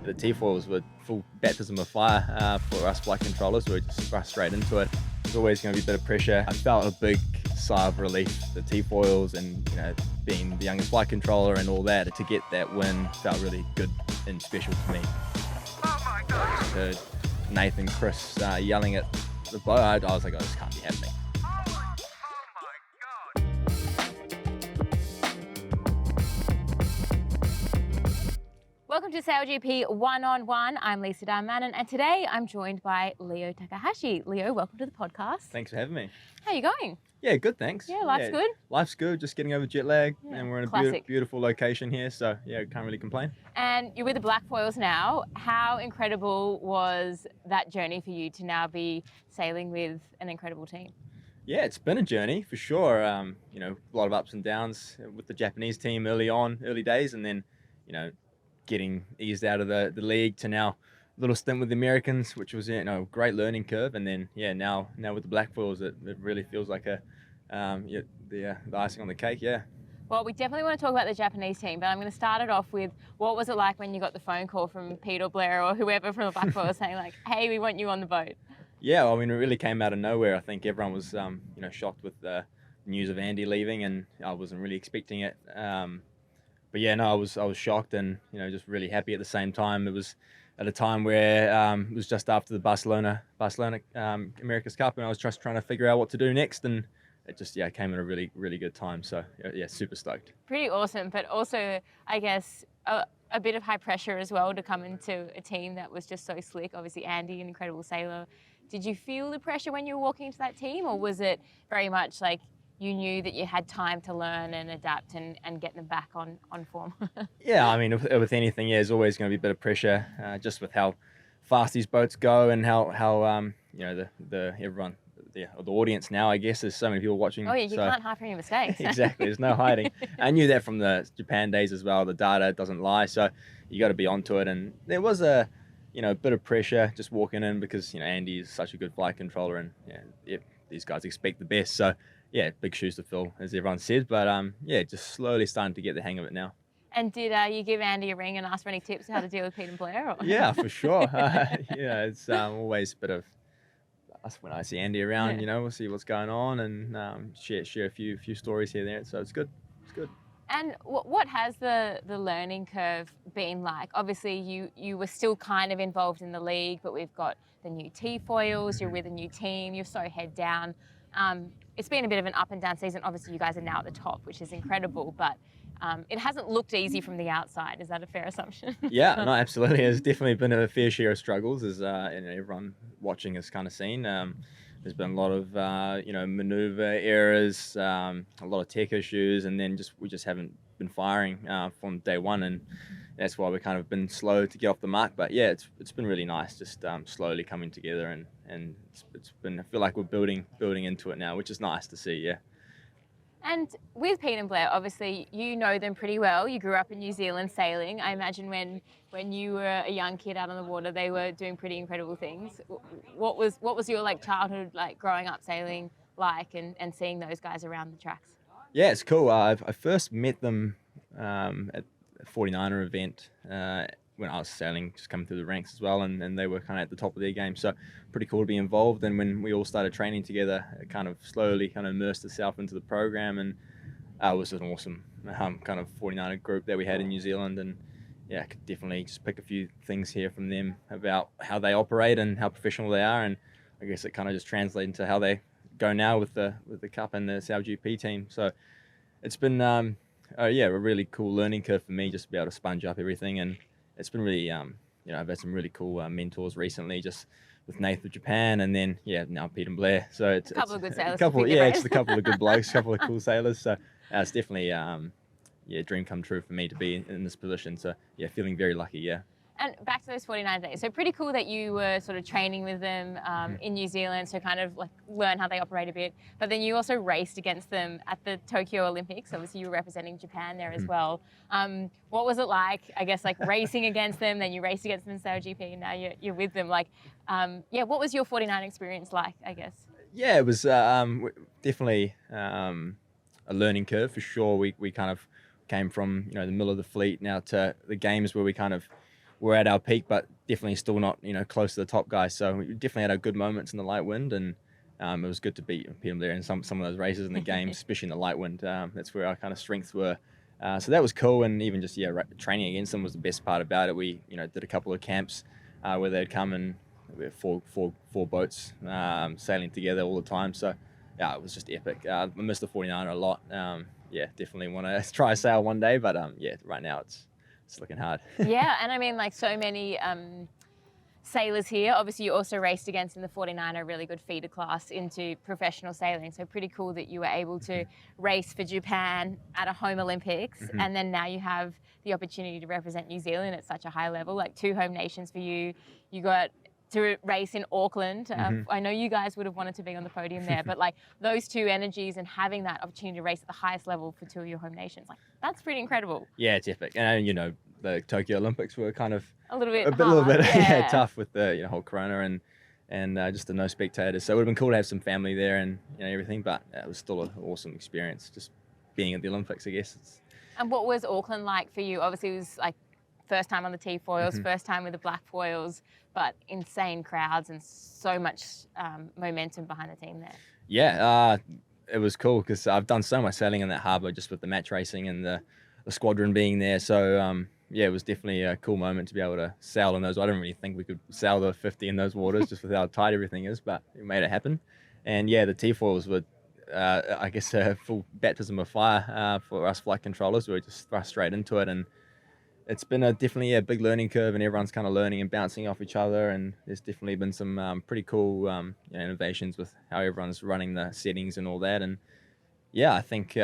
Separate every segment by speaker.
Speaker 1: the T-foils were full baptism of fire for us flight controllers. We just rushed straight into it. There's always going to be a bit of pressure. I felt a big sigh of relief. The T-foils and being the youngest flight controller and all that, to get that win felt really good and special for me. I just heard Nathan and Chris yelling at the boat. I was like, oh, this can't be happening.
Speaker 2: Welcome to SailGP One-on-One. I'm Lisa Darmanin, and today I'm joined by Leo Takahashi. Leo, welcome to the podcast.
Speaker 1: Thanks for having me.
Speaker 2: How are you going?
Speaker 1: Yeah, good, thanks.
Speaker 2: Yeah, life's good?
Speaker 1: Life's good, just getting over jet lag, and we're in
Speaker 2: Classic.
Speaker 1: a beautiful location here, so yeah, can't really complain.
Speaker 2: And you're with the Black Foils now. How incredible was that journey for you to now be sailing with an incredible team?
Speaker 1: Yeah, it's been a journey for sure. A lot of ups and downs with the Japanese team early days, and then, getting eased out of the league to now a little stint with the Americans, which was a great learning curve. And then now with the Black Foils, it really feels like the icing on the cake. Yeah.
Speaker 2: Well, we definitely want to talk about the Japanese team, but I'm going to start it off with, what was it like when you got the phone call from Pete or Blair or whoever from the Black Foils saying like, hey, we want you on the boat?
Speaker 1: Yeah, I mean, it really came out of nowhere. I think everyone was shocked with the news of Andy leaving, and I wasn't really expecting it. But yeah, no, I was shocked and just really happy at the same time. It was at a time where it was just after the Barcelona America's Cup, and I was just trying to figure out what to do next, and it just came at a really good time. So yeah, super stoked.
Speaker 2: Pretty awesome, but also I guess a bit of high pressure as well to come into a team that was just so slick. Obviously Andy, an incredible sailor. Did you feel the pressure when you were walking into that team, or was it very much like you knew that you had time to learn and adapt and get them back on form?
Speaker 1: Yeah, I mean, with anything, there's always going to be a bit of pressure, just with how fast these boats go and how the audience now, I guess, there's so many people watching.
Speaker 2: Oh yeah, you can't hide from your mistakes.
Speaker 1: Exactly, there's no hiding. I knew that from the Japan days as well. The data doesn't lie, so you got to be onto it. And there was a bit of pressure just walking in because Andy is such a good flight controller, and these guys expect the best. So yeah, big shoes to fill, as everyone says, but just slowly starting to get the hang of it now.
Speaker 2: And did you give Andy a ring and ask for any tips on how to deal with Pete and Blair? Or?
Speaker 1: Yeah, for sure. It's always a bit of us when I see Andy around. We'll see what's going on and share a few stories here and there. So it's good. It's good.
Speaker 2: And what has the learning curve been like? Obviously, you were still kind of involved in the league, but we've got the new T-foils. You're with a new team. You're so head down. It's been a bit of an up and down season. Obviously, you guys are now at the top, which is incredible, but it hasn't looked easy from the outside. Is that a fair assumption?
Speaker 1: Yeah, no, absolutely. There's definitely been a fair share of struggles, as everyone watching has kind of seen. There's been a lot of maneuver errors, a lot of tech issues, and then we just haven't been firing from day one, and that's why we've kind of been slow to get off the mark. But yeah, it's been really nice, just slowly coming together, and it's been, I feel like we're building into it now, which is nice to see. Yeah.
Speaker 2: And with Pete and Blair, obviously you know them pretty well. You grew up in New Zealand sailing. I imagine when you were a young kid out on the water, they were doing pretty incredible things. What was your childhood growing up sailing like, and seeing those guys around the tracks?
Speaker 1: Yeah, it's cool. I first met them at a 49er event when I was sailing, just coming through the ranks as well, and they were kind of at the top of their game. So pretty cool to be involved. And when we all started training together, it kind of slowly immersed itself into the program, and it was an awesome kind of 49er group that we had in New Zealand. And yeah, I could definitely just pick a few things here from them about how they operate and how professional they are. And I guess it kind of just translates into how they go now with the Cup and the SailGP team. So it's been a really cool learning curve for me, just to be able to sponge up everything. And it's been really I've had some really cool mentors recently, just with Nathan of Japan, and then now Pete and Blair. So it's
Speaker 2: a couple of good sailors.
Speaker 1: It's a couple of good blokes, a couple of cool sailors. So it's definitely dream come true for me to be in this position. So yeah, feeling very lucky. Yeah.
Speaker 2: And back to those 49 days. So pretty cool that you were sort of training with them in New Zealand, so kind of learn how they operate a bit. But then you also raced against them at the Tokyo Olympics. Obviously, you were representing Japan there as well. What was it like, I guess, racing against them? Then you raced against them in SailGP, and now you're with them. What was your 49 experience like, I guess?
Speaker 1: Yeah, it was definitely a learning curve for sure. We kind of came from the middle of the fleet now to the games where we kind of we're at our peak, but definitely still not, close to the top guys. So we definitely had our good moments in the light wind, and it was good to beat Peter Blair in some of those races in the game, especially in the light wind. That's where our kind of strengths were. So that was cool, and even just training against them was the best part about it. We did a couple of camps where they'd come, and we had four boats sailing together all the time. So yeah, it was just epic. I missed the 49er a lot. Definitely want to try a sail one day, but right now it's looking hard.
Speaker 2: Yeah, and I mean, like so many sailors here. Obviously, you also raced against in the 49er, really good feeder class into professional sailing. So pretty cool that you were able to race for Japan at a home Olympics, and then now you have the opportunity to represent New Zealand at such a high level, like 2 home nations for you. You got to race in Auckland. I know you guys would have wanted to be on the podium there, but like those 2 energies and having that opportunity to race at the highest level for 2 of your home nations, like that's pretty incredible.
Speaker 1: Yeah, it's epic. And the Tokyo Olympics were kind of
Speaker 2: a little bit
Speaker 1: tough with the whole corona and just the no spectators. So it would have been cool to have some family there and everything, but it was still an awesome experience just being at the Olympics, I guess.
Speaker 2: And what was Auckland like for you? Obviously, it was like first time on the T-foils, first time with the Black Foils, but insane crowds and so much momentum behind the team there.
Speaker 1: Yeah, it was cool because I've done so much sailing in that harbour just with the match racing and the squadron being there. So it was definitely a cool moment to be able to sail in those. I didn't really think we could sail the 50 in those waters just with how tight everything is, but we made it happen. And the T-foils were, I guess, a full baptism of fire for us flight controllers. We were just thrust straight into it, and it's been definitely a big learning curve, and everyone's kind of learning and bouncing off each other. And there's definitely been some pretty cool innovations with how everyone's running the settings and all that. And I think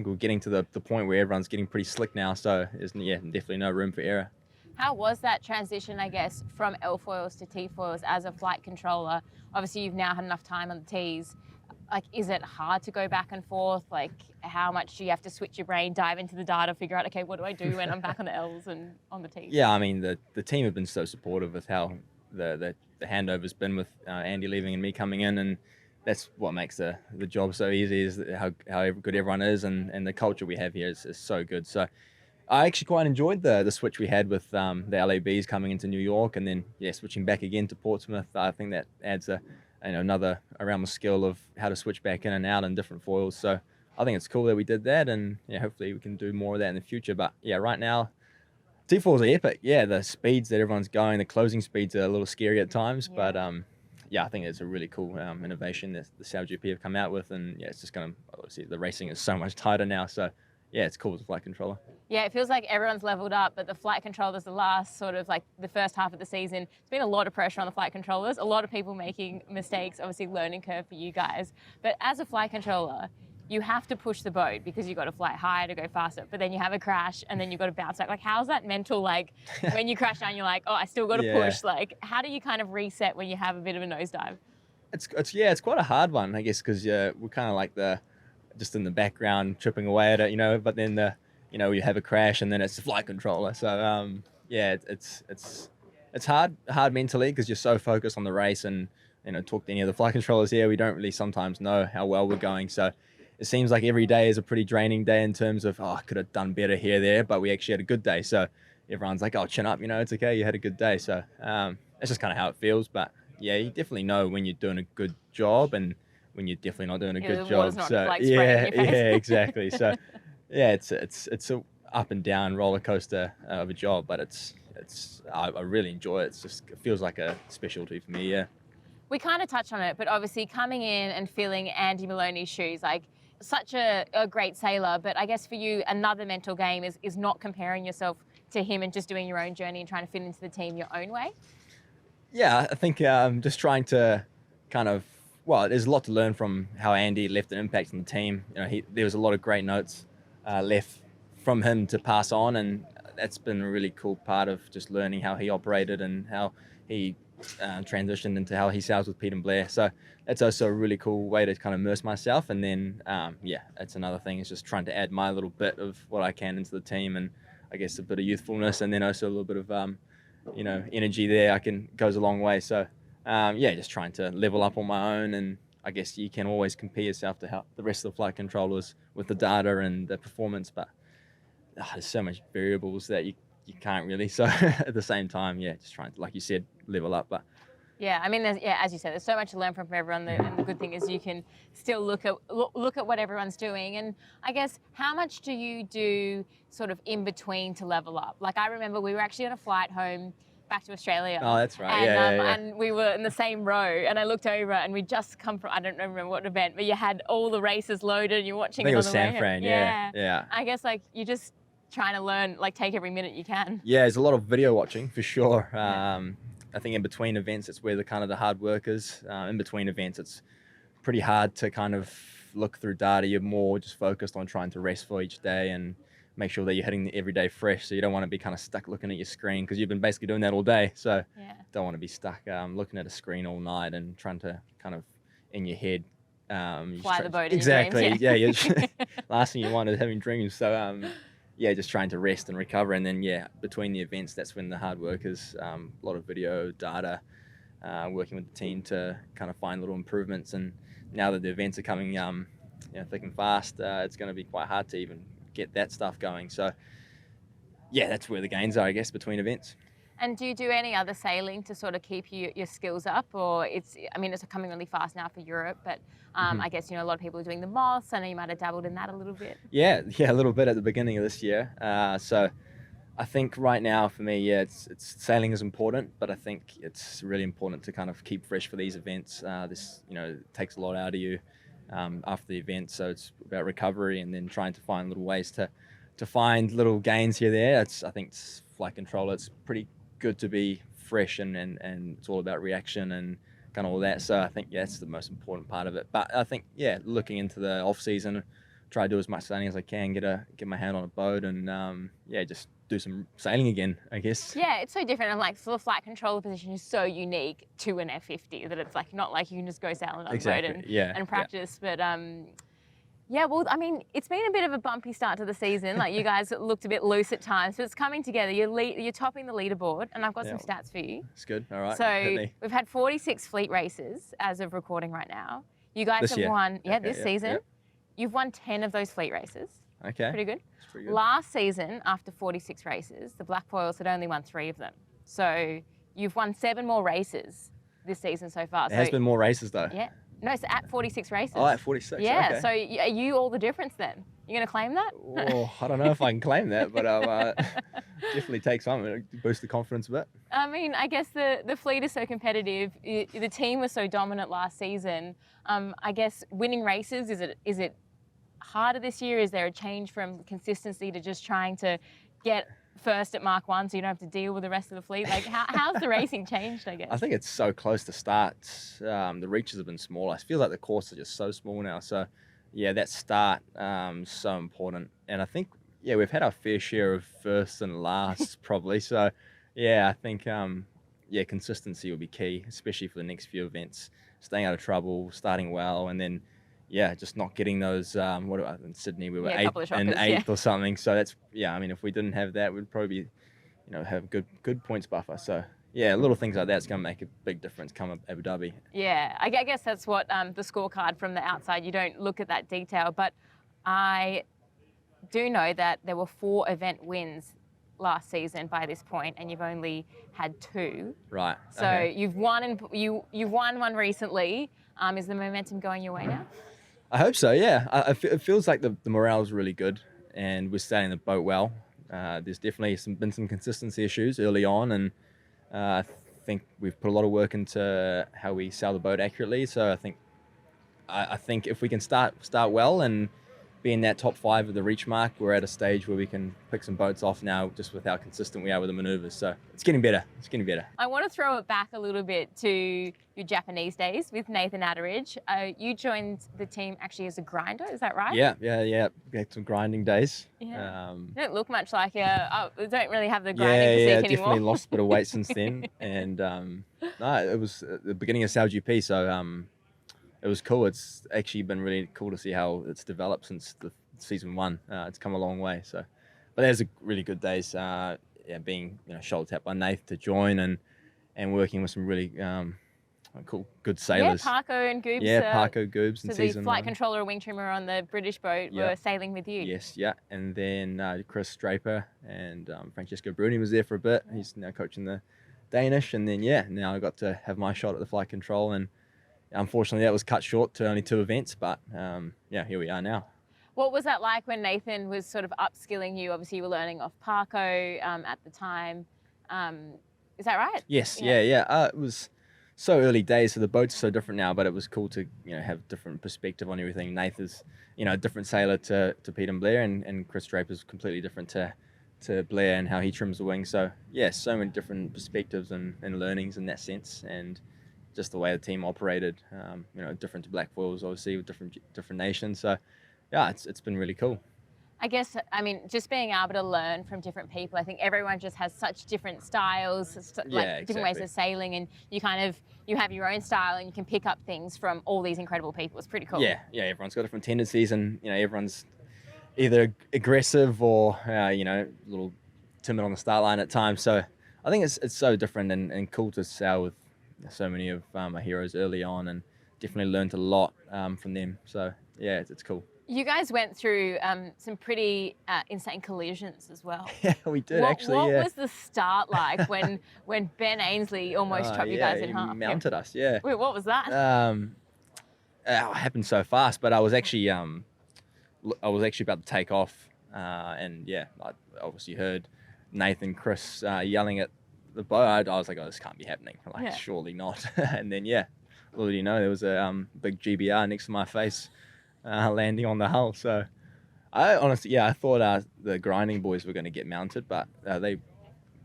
Speaker 1: we're getting to the point where everyone's getting pretty slick now. So there's definitely no room for error.
Speaker 2: How was that transition, I guess, from L-foils to T-foils as a flight controller? Obviously, you've now had enough time on the T's. Like, is it hard to go back and forth? Like, how much do you have to switch your brain, dive into the data, figure out, okay, what do I do when I'm back on the L's and on the T's?
Speaker 1: Yeah, I mean, the team have been so supportive with how the handover's been with Andy leaving and me coming in, and that's what makes the job so easy, is how good everyone is, and the culture we have here is so good. So I actually quite enjoyed the switch we had with the LABs coming into New York, and then switching back again to Portsmouth. I think that adds another around the skill of how to switch back in and out in different foils. So I think it's cool that we did that, and hopefully we can do more of that in the future. But right now, T-foils are epic. The speeds that everyone's going, the closing speeds are a little scary at times, but I think it's a really cool innovation that the SailGP have come out with, and it's just going to, obviously the racing is so much tighter now, so it's cool as a flight controller.
Speaker 2: Yeah, it feels like everyone's leveled up, but the flight controllers, the last sort of like the first half of the season, it's been a lot of pressure on the flight controllers, a lot of people making mistakes, obviously learning curve for you guys. But as a flight controller, you have to push the boat because you've got to fly higher to go faster, but then you have a crash and then you've got to bounce back. Like, how's that mental, like when you crash down, you're like, oh, I still got to push. Like, how do you kind of reset when you have a bit of a nosedive?
Speaker 1: It's quite a hard one, I guess, because we're kind of like just in the background chipping away at it, but then you have a crash and then it's the flight controller. So it's hard mentally because you're so focused on the race, and talk to any of the flight controllers here, we don't really sometimes know how well we're going. So it seems like every day is a pretty draining day in terms of, I could have done better here, there, but we actually had a good day. So everyone's like, oh, chin up, it's okay, you had a good day. So it's just kind of how it feels. But you definitely know when you're doing a good job and when you're definitely not doing a good job. So exactly. So it's a up and down roller coaster of a job, but I really enjoy it. It feels like a specialty for me.
Speaker 2: We kind of touched on it, but obviously coming in and filling Andy Maloney's shoes, like such a great sailor, but I guess for you, another mental game is not comparing yourself to him and just doing your own journey and trying to fit into the team your own way.
Speaker 1: Yeah, I think just trying to kind of, there's a lot to learn from how Andy left an impact on the team. There was a lot of great notes left from him to pass on, and that's been a really cool part of just learning how he operated and how he transitioned into how he sails with Pete and Blair. So that's also a really cool way to kind of immerse myself. And then, that's another thing, is just trying to add my little bit of what I can into the team, and I guess a bit of youthfulness, and then also a little bit of, energy there goes a long way. So, just trying to level up on my own. And I guess you can always compare yourself to how the rest of the flight controllers with the data and the performance, but there's so much variables that you you can't really. So at the same time, yeah, just trying to, like you said, level up. But
Speaker 2: yeah, I mean, as you said, there's so much to learn from everyone, and the good thing is you can still look at what everyone's doing. And I guess, how much do you do sort of in between to level up? Like, I remember we were actually on a flight home back to Australia.
Speaker 1: oh, that's right.
Speaker 2: And,
Speaker 1: Yeah.
Speaker 2: and we were in the same row, and I looked over, and we'd just come from, I don't remember what event, but you had all the races loaded, and you're watching
Speaker 1: I think
Speaker 2: it
Speaker 1: it
Speaker 2: on
Speaker 1: was
Speaker 2: the way
Speaker 1: San
Speaker 2: home.
Speaker 1: Fran. Yeah.
Speaker 2: I guess, like, you're just trying to learn, like, take every minute you can.
Speaker 1: Yeah, there's a lot of video watching for sure. I think in between events, it's where the kind of the hard work is. In between events, it's pretty hard to kind of look through data. You're more just focused on trying to rest for each day and make sure that you're hitting every day fresh. So you don't want to be kind of stuck looking at your screen, because you've been basically doing that all day. So don't want to be stuck looking at a screen all night and trying to kind of in your head.
Speaker 2: Fly the boat.
Speaker 1: Exactly.
Speaker 2: In your dreams,
Speaker 1: yeah. Last thing you want is having dreams. So yeah, just trying to rest and recover. And then, yeah, between the events, that's when the hard work is. A lot of video, data, working with the team to kind of find little improvements. And now that the events are coming thick and fast, it's going to be quite hard to even get that stuff going. So, yeah, that's where the gains are, I guess, between events.
Speaker 2: And do you do any other sailing to sort of keep your skills up? Or it's coming really fast now for Europe, but I guess, a lot of people are doing the moths. I know you might have dabbled in that a little bit.
Speaker 1: Yeah, a little bit at the beginning of this year. So I think right now for me, yeah, it's sailing is important, but I think it's really important to kind of keep fresh for these events. This, takes a lot out of you after the event. So it's about recovery and then trying to find little ways to find little gains here, there. I think it's flight controller. It's pretty good to be fresh and it's all about reaction and kind of all that. So I think that's the most important part of it. But I think, yeah, looking into the off season, try to do as much sailing as I can, get my hand on a boat and just do some sailing again, I guess.
Speaker 2: Yeah, it's so different. And like, so the flight controller position is so unique to an F50 that it's like not like you can just go sailing on a boat and practice. But yeah, well, I mean, it's been a bit of a bumpy start to the season. Like, you guys looked a bit loose at times, but it's coming together. You're topping the leaderboard, and I've got some stats for you.
Speaker 1: It's good. All right.
Speaker 2: So we've had 46 fleet races as of recording right now. You guys have won, this season. You've won 10 of those fleet races.
Speaker 1: Okay.
Speaker 2: Pretty good.
Speaker 1: That's pretty good.
Speaker 2: Last season, after 46 races, the Black Foils had only won 3 of them. So you've won 7 more races this season so far.
Speaker 1: There has been more races, though.
Speaker 2: Yeah. No, it's at 46 races.
Speaker 1: Oh, at 46.
Speaker 2: Yeah.
Speaker 1: Okay.
Speaker 2: So are you all the difference then? You going to claim that?
Speaker 1: Oh, I don't know if I can claim that, but I'll definitely take some. It'll boost the confidence a bit.
Speaker 2: I mean, I guess the fleet is so competitive. The team was so dominant last season. I guess winning races, is it harder this year? Is there a change from consistency to just trying to get first at Mark 1 so you don't have to deal with the rest of the fleet? Like, how's the racing changed, I guess?
Speaker 1: I think it's so close to start. The reaches have been smaller. I feel like the courses are just so small now. So, yeah, that start so important. And I think, yeah, we've had our fair share of firsts and lasts probably. So, yeah, I think, consistency will be key, especially for the next few events. Staying out of trouble, starting well, and then, yeah, just not getting those. In Sydney we were eighth or something. So that's I mean, if we didn't have that, we'd probably, have good points buffer. So yeah, little things like that's going to make a big difference come Abu Dhabi.
Speaker 2: Yeah, I guess that's what the scorecard from the outside. You don't look at that detail, but I do know that there were 4 event wins last season by this point, and you've only had 2.
Speaker 1: Right.
Speaker 2: So you've won you've won one recently. Is the momentum going your way now?
Speaker 1: I hope so, yeah. It feels like the morale is really good and we're sailing the boat well. There's definitely been some consistency issues early on, and I think we've put a lot of work into how we sail the boat accurately. So I think if we can start well and be in that top 5 of the reach mark, we're at a stage where we can pick some boats off now just with how consistent we are with the maneuvers. So it's getting better. I
Speaker 2: want to throw it back a little bit to your Japanese days with Nathan Atteridge. You joined the team actually as a grinder, is that right?
Speaker 1: Yeah. We had some grinding days.
Speaker 2: Yeah. You don't look much like you don't really have the grinding physique anymore.
Speaker 1: Yeah, definitely lost a bit of weight since then. And no, it was the beginning of SailGP, so it was cool. It's actually been really cool to see how it's developed since the season 1. It's come a long way. So, but there's a really good days. Being shoulder tapped by Nath to join and working with some really cool, good
Speaker 2: Yeah,
Speaker 1: sailors.
Speaker 2: Parko and Goobs.
Speaker 1: Yeah, Parko, Goobs in
Speaker 2: So the
Speaker 1: season
Speaker 2: flight
Speaker 1: 1.
Speaker 2: controller and wing trimmer on the British boat
Speaker 1: Yeah.
Speaker 2: were sailing with you.
Speaker 1: Yes, yeah. And then Chris Draper and Francesco Bruni was there for a bit. He's now coaching the Danish. And then, yeah, now I got to have my shot at the flight control. And unfortunately, that was cut short to only 2 events. But, yeah, here we are now.
Speaker 2: What was that like when Nathan was sort of upskilling you? Obviously, you were learning off Parko at the time. Is that right?
Speaker 1: Yes, yeah. It was so early days, so the boats are so different now, but it was cool to have different perspective on everything. Nathan's a different sailor to Pete and Blair, and Chris Draper's completely different to Blair and how he trims the wing. So yeah, so many different perspectives and learnings in that sense, and just the way the team operated. Different to Black Foils, obviously, with different nations. So yeah, it's been really cool.
Speaker 2: I guess, I mean, just being able to learn from different people. I think everyone just has such different styles, different ways of sailing, and you have your own style and you can pick up things from all these incredible people. It's pretty cool.
Speaker 1: Yeah, everyone's got different tendencies, and everyone's either aggressive or a little timid on the start line at times. So I think it's so different and cool to sail with so many of my heroes early on, and definitely learned a lot from them. So yeah, it's cool.
Speaker 2: You guys went through some pretty insane collisions as well.
Speaker 1: Yeah, we did actually.
Speaker 2: What was the start like when Ben Ainsley almost chopped you guys in half?
Speaker 1: He mounted us. Yeah.
Speaker 2: Wait, what was that?
Speaker 1: It happened so fast, but I was actually about to take off, and yeah, I obviously heard Nathan, Chris yelling at the boat. I was like, oh, this can't be happening. Like, surely not. And then yeah, little did you know, there was a big GBR next to my face. Landing on the hull. So I honestly, I thought the grinding boys were going to get mounted, but they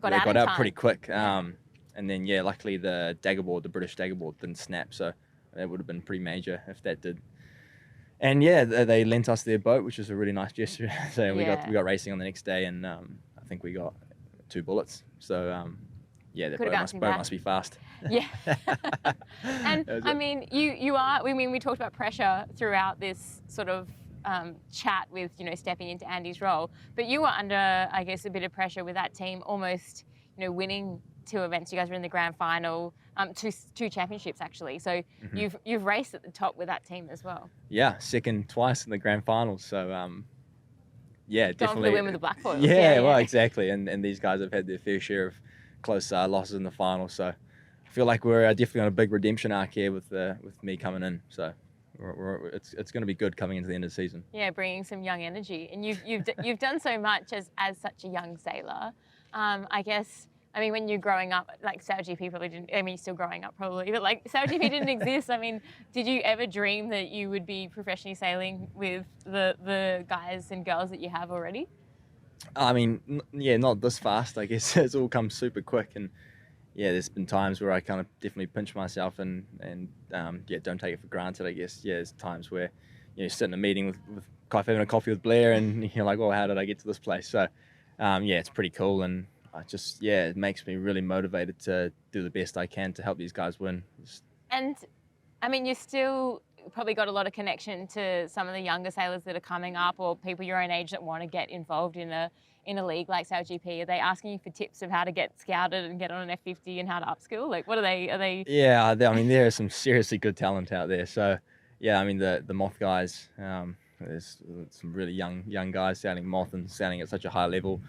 Speaker 1: got out pretty quick. And then luckily the British daggerboard didn't snap, so that would have been pretty major if that did. And yeah, they lent us their boat, which was a really nice gesture. So we got racing on the next day, and I think we got 2 bullets. So the boat must be fast.
Speaker 2: Yeah. And I mean, we talked about pressure throughout this sort of chat with, stepping into Andy's role, but you were under, I guess, a bit of pressure with that team almost, winning 2 events. You guys were in the grand final, 2 championships actually. So you've raced at the top with that team as well.
Speaker 1: Yeah, second twice in the grand finals. So definitely.
Speaker 2: Gone for the win with the Black Foils.
Speaker 1: Yeah, well, exactly. And these guys have had their fair share of close losses in the final, so I feel like we're definitely on a big redemption arc here with me coming in. So it's going to be good coming into the end of the season. Yeah,
Speaker 2: bringing some young energy, and you've done so much as such a young sailor. I guess, I mean, when you're growing up, like SailGP probably didn't. I mean, you're still growing up probably, but like SailGP didn't exist. I mean, did you ever dream that you would be professionally sailing with the guys and girls that you have already?
Speaker 1: I mean, not this fast, I guess. It's all come super quick, and there's been times where I kind of definitely pinch myself and don't take it for granted, I guess. Yeah, there's times where you sit in a meeting with having a coffee with Blair, and you're like, well, how did I get to this place? So it's pretty cool, and it makes me really motivated to do the best I can to help these guys win.
Speaker 2: And I mean, you still probably got a lot of connection to some of the younger sailors that are coming up, or people your own age that want to get involved in a league like SailGP. Are they asking you for tips of how to get scouted and get on an F50 and how to upskill? Like, what are they?
Speaker 1: Yeah, I mean, there is some seriously good talent out there. So yeah, I mean, the Moth guys, there's some really young guys sailing Moth and sailing at such a high level.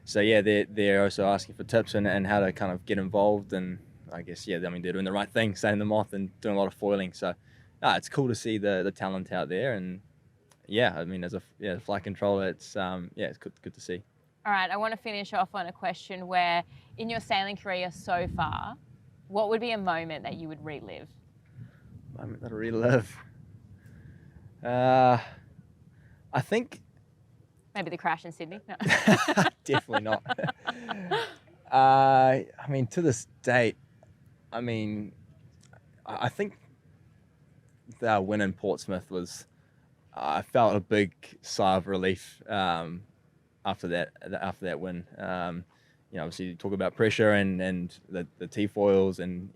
Speaker 1: So yeah, they're also asking for tips and how to kind of get involved. And I guess I mean, they're doing the right thing, sailing the Moth and doing a lot of foiling. So it's cool to see the talent out there, and I mean, as a flight controller, it's good to see.
Speaker 2: All right, I want to finish off on a question where, in your sailing career so far, what would be a moment that you would relive?
Speaker 1: Moment that I relive? I think
Speaker 2: maybe the crash in Sydney. No.
Speaker 1: Definitely not. I mean, to this date, I mean, I think the win in Portsmouth was, I felt a big sigh of relief after that win. Obviously you talk about pressure and the T-foils and,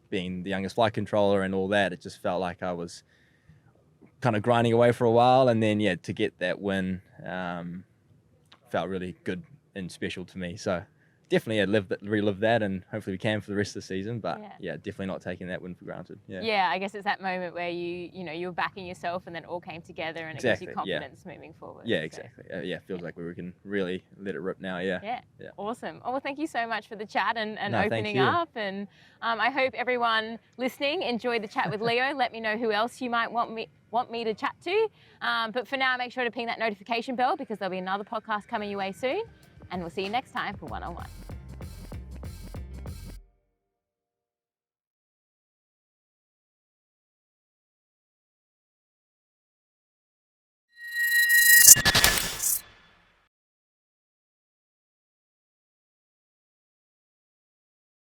Speaker 1: being the youngest flight controller and all that, it just felt like I was kind of grinding away for a while, and then to get that win felt really good and special to me. So definitely relive that, and hopefully we can for the rest of the season. But
Speaker 2: Yeah.
Speaker 1: yeah, definitely not taking that win for granted. Yeah.
Speaker 2: Yeah, I guess it's that moment where you were backing yourself, and then all came together, and it gives you
Speaker 1: Exactly, yeah.
Speaker 2: confidence moving forward.
Speaker 1: Yeah,
Speaker 2: So,
Speaker 1: exactly. Yeah, feels like we can really let it rip now. Yeah.
Speaker 2: yeah.
Speaker 1: Yeah.
Speaker 2: Awesome. Oh, well, thank you so much for the chat and
Speaker 1: No, thank
Speaker 2: opening
Speaker 1: you.
Speaker 2: up. And I hope everyone listening enjoyed the chat with Leo. Let me know who else you might want me to chat to. But for now, make sure to ping that notification bell, because there'll be another podcast coming your way soon. And we'll see you next time for One on One.